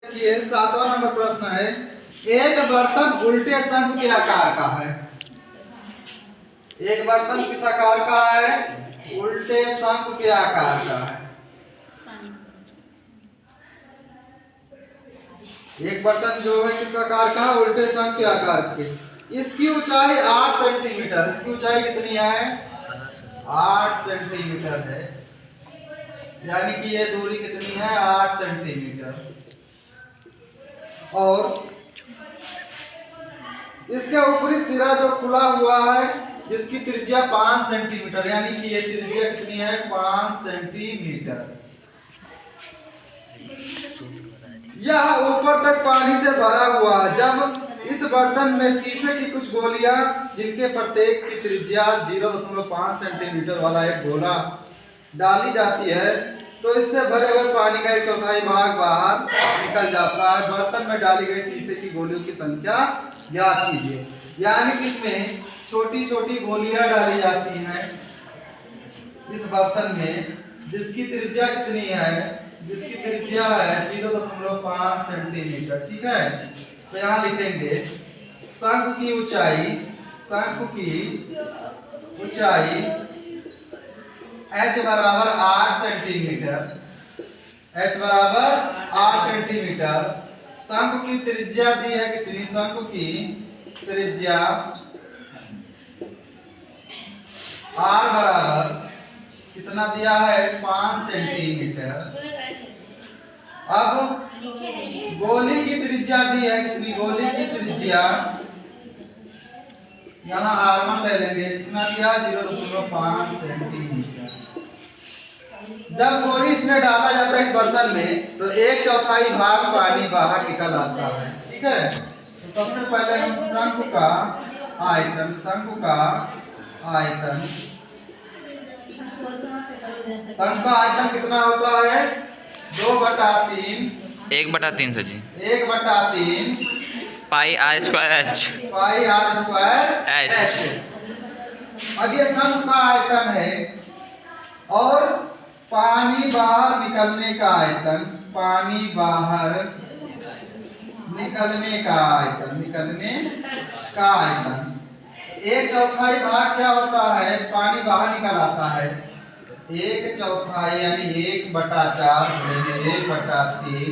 देखिए 7वां नंबर प्रश्न है, एक बर्तन उल्टे शंख के आकार का है। एक बर्तन किस आकार का है? उल्टे शंख के आकार का है। एक बर्तन जो है किस आकार का है? उल्टे शंख के आकार के। इसकी ऊंचाई 8 सेंटीमीटर। इसकी ऊंचाई कितनी है? 8 सेंटीमीटर है। यानी कि ये दूरी कितनी है? 8 सेंटीमीटर। और इसके ऊपरी सिरा जो खुला हुआ है, जिसकी त्रिज्या 5 सेंटीमीटर, यानी कि ये त्रिज्या कितनी है? 5 सेंटीमीटर। यह ऊपर तक पानी से भरा हुआ है। जब इस बर्तन में शीशे की कुछ गोलियां, जिनके प्रत्येक की त्रिज्या 0.5 सेंटीमीटर वाला एक गोला डाली जाती है, तो इससे भरे हुए पानी का 1/4 भाग बाहर निकल जाता है। बर्तन में डाली गई शीशे की गोलियों की संख्या ज्ञात कीजिए। यानी कि इसमें छोटी छोटी गोलियां डाली जाती हैं इस बर्तन में, जिसकी त्रिज्या कितनी है? जिसकी त्रिज्या है 0.5 सेंटीमीटर। ठीक है, तो यहाँ लिखेंगे शंख की ऊंचाई, शंख की ऊंचाई h बराबर 8 सेंटीमीटर। h बराबर 8 सेंटीमीटर। शंख की त्रिज्या दी है कितनी? शंख की त्रिज्या r बराबर कितना दिया है? 5 सेंटीमीटर। अब गोली की त्रिज्या दी है कितनी? गोली की त्रिज्या यहाँ r1 ले लेंगे, कितना दिया? 0.5 सेंटीमीटर। जब गोली इसमें डाला जाता है इस बर्तन में, तो 1/4 भाग पानी बाहर निकल आता है। ठीक है, तो सबसे पहले हम शंख का आयतन, शंख का आयतन, शंख का आयतन कितना होता है? 2/3 1/3 sir ji. 1/3 pi r square h. Pi r square h. अब ये शंख का आयतन है, और पानी बाहर निकलने का आयतन, पानी बाहर निकलने का आयतन, निकलने का आयतन 1/4 भाग क्या होता है? पानी बाहर निकल आता है। 1/4 यानी 1/4 गुणे 1/3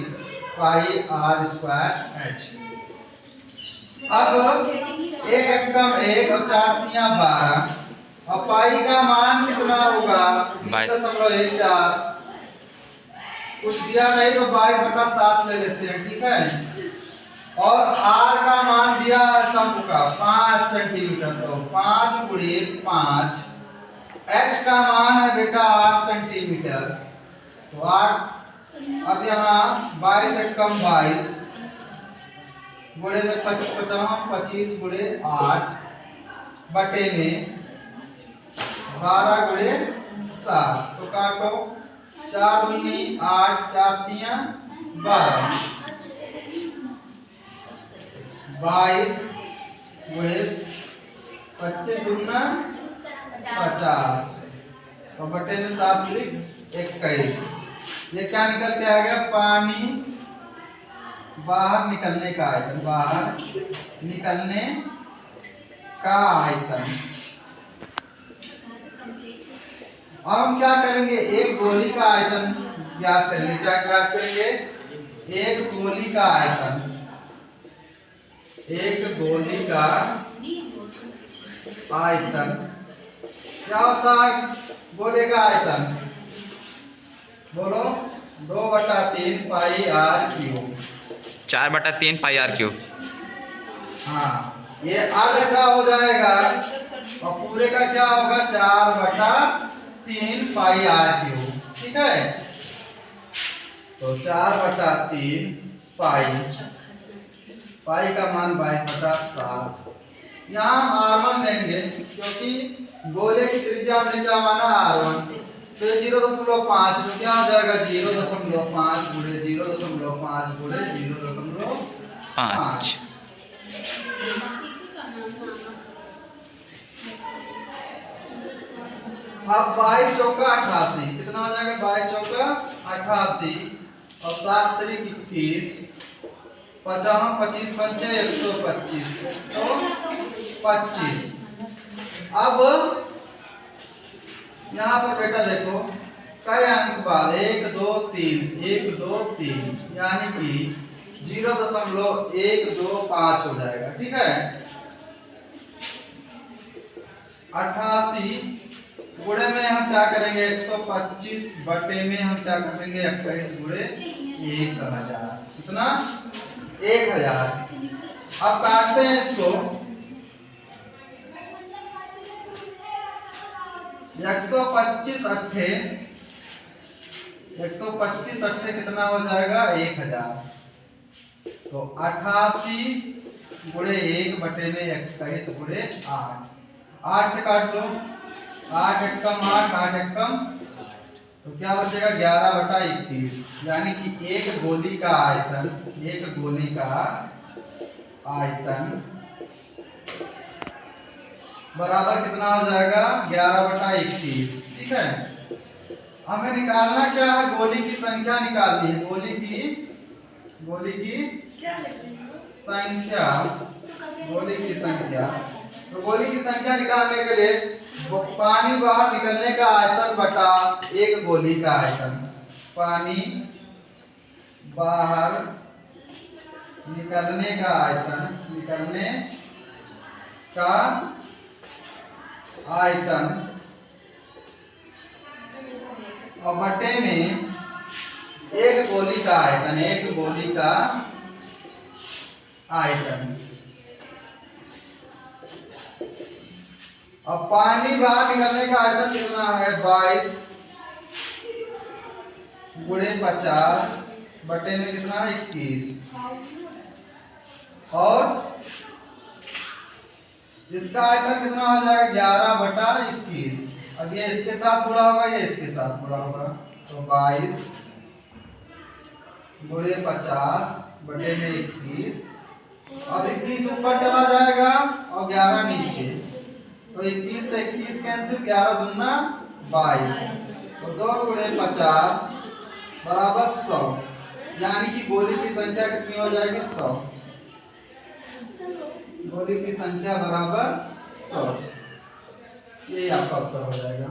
पाई आर स्क्वायर एच। अब 1 एकम 1 और 4 तियां 12, और पाई का मान कितना होगा? 22.14। कुछ दिया नहीं तो 22/7 ले लेते हैं। ठीक है, और r का मान दिया है शंख का 5 सेंटीमीटर, तो 5 गुणे 5। h का मान है बेटा 8 सेंटीमीटर, तो 8। अब यहाँ 22 एकम 22 गुणे में 25 गुणे 8 बटे में 12 गुणे 7, तो काटो 4 दूनी 8, 4 तियां 12, 22 गुणे 25 दूना 50, और बटे में 7 दूनी 21। ये क्या निकल के आ गया? पानी बाहर निकलने का आयतन, बाहर निकलने का आयतन। अब हम क्या करेंगे? एक गोली का आयतन ज्ञात करेंगे। क्या ज्ञात करेंगे? एक गोली का आयतन, एक गोली का आयतन क्या होता है? गोले का आयतन बोलो 2/3 pi r cube. 4/3 pi r cube. हाँ, ये अर्ध का हो जाएगा, और पूरे का क्या होगा? 4/3 पाई आर क्यूब। ठीक है, तो 4/3 पाई का मान 22/7। यहाँ हम r1 लेंगे, क्योंकि गोले की त्रिज्या हमने क्या माना? r1, तो 0.5, तो क्या हो जाएगा? 0.5 गुणे 0.5 गुणे 0.5। अब 22 चौका 88, कितना हो जाएगा? 22 चौका 88, और 7 तारीख 21, 55 25 पंचे 125 125। अब यहाँ पर बेटा देखो कई अंक बाद 1 2 3 1 2 3 यानी कि 0.125 हो जाएगा। ठीक है, 88 गुणे में हम क्या करेंगे 125 बटे में हम क्या करेंगे 21 गुणे 1000। कितना 1000। अब काटते हैं इसको 125 अट्ठे 125 अट्ठे कितना हो जाएगा 1000। तो 88 गुणे 1 बटे में 21 गुणे 8। 8 से काट दो 8 एकम 8 8 एकम तो क्या बचेगा 11/21। यानी कि एक गोली का आयतन बराबर कितना हो जाएगा 11/21। ठीक है, हमें निकालना क्या है गोली की संख्या निकालनी है। गोली की संख्या तो गोली की संख्या निकालने के लिए पानी बाहर निकलने का आयतन बटा एक गोली का आयतन। पानी बाहर निकलने का आयतन और बटे में एक गोली का आयतन। अब पानी बाहर निकलने का आयतन कितना है 22 गुणे 50 बटे में कितना 21 और इसका आयतन कितना हो जाएगा 11/21। अब ये इसके साथ गुणा होगा ये इसके साथ गुणा होगा तो 22 गुणे 50 बटे में 21। अब 21 ऊपर चला जाएगा और 11 नीचे तो 21 से 21 कैंसिल 11 दूना 22 तो 2 गुणे 50 बराबर 100। यानी कि गोली की संख्या कितनी हो जाएगी 100। गोली की संख्या बराबर 100। ये आपका उत्तर हो जाएगा।